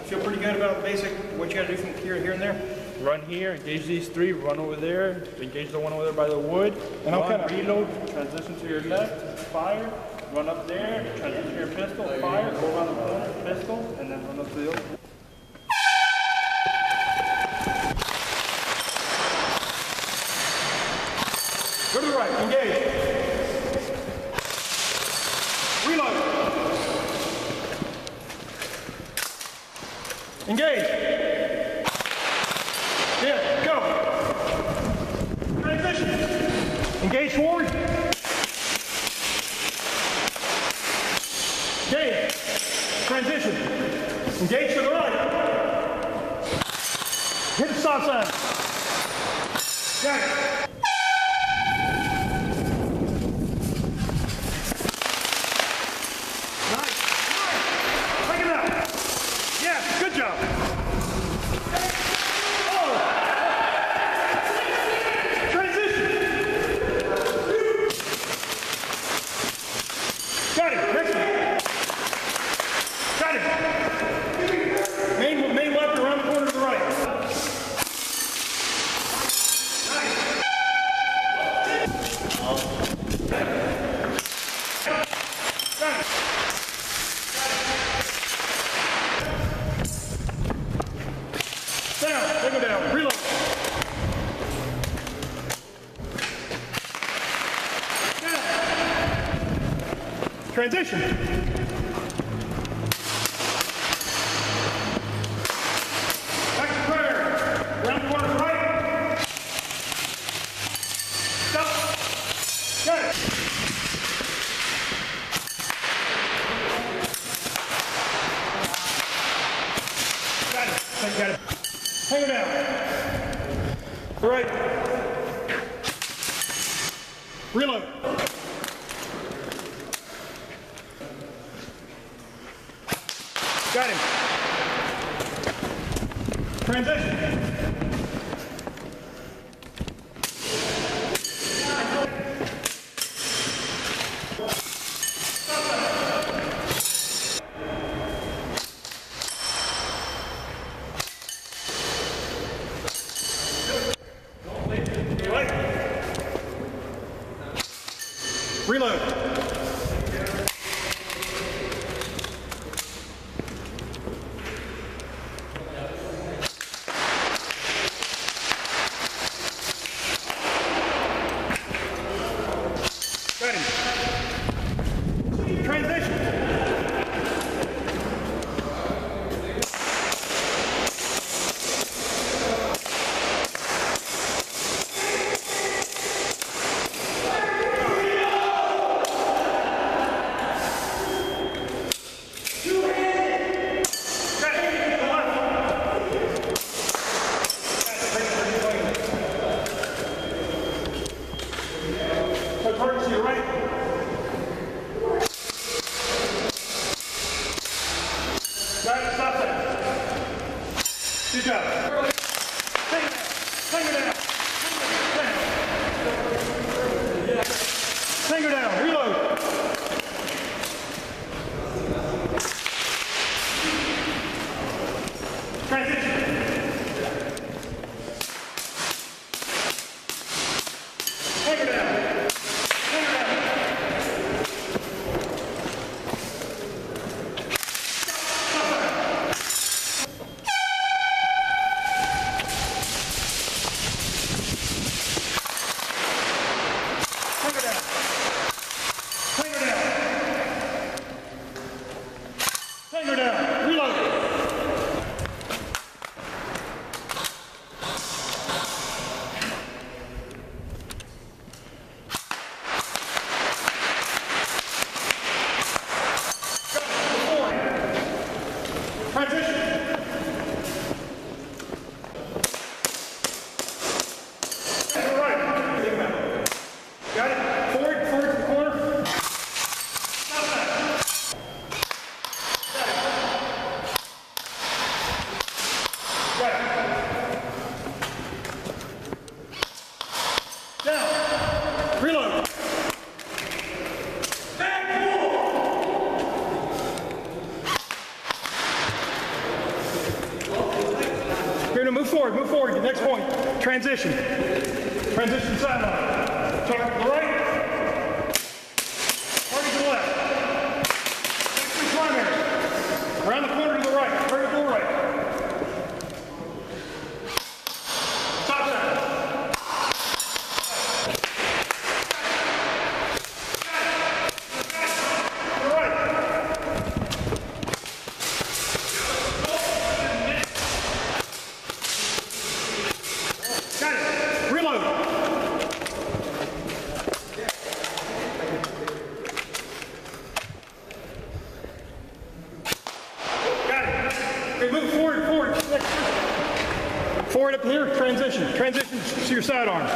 Feel pretty good about basic, what you gotta do from here and there? Run here, engage these three, run over there, engage the one over there by the wood, and reload, transition to your left, fire, run up there, transition to your pistol, fire, go around the corner, pistol, and then run up to the other. Go to the right, engage. Reload. Engage. Yeah, go. Transition. Engage forward. Engage. Transition. Engage to the right. Hit the stop sign. Got it. Nice. Take it out. Yeah, good job. Got it. Next one. Got it. Main left around the corner to the right. Nice. Got it. Down. Take him down. Reload. Transition. Back to prayer. Round the corner right. Stop. Got it. Got it. Got it. Hang it down. All right. Reload. Got him. Transition. Right. Reload. Got him. Transition. Target to your right. Got it, stop that. Good job. Hang it down. Hang her down. Reload. Transition. Hang her down. Hang her down. Reload. Transition. To the right. Got it. Forward to the corner. Stop that. Right. Down. Reload. Back. forward, move forward. Next point. Transition. Transition sideline. Target to the right. Target to the left. Next to primary. Around the corner to the right. Target to the right. Stop sign. To the right. Got it. Reload. Got it. Okay, move forward, forward. Forward up here, transition. Transition to your sidearm.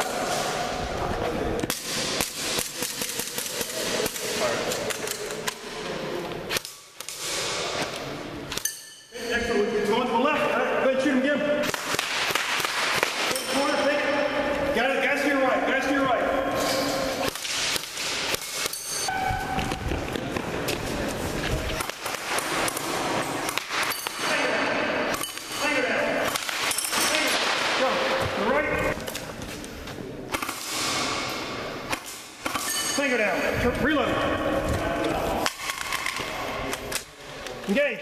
Next one, it's going to the left. All right, go ahead and shoot him again. Corner, take it. Got it. Guys to your right. Guys to your right. Finger down. Go. To the right. Finger down. Reload. Engage.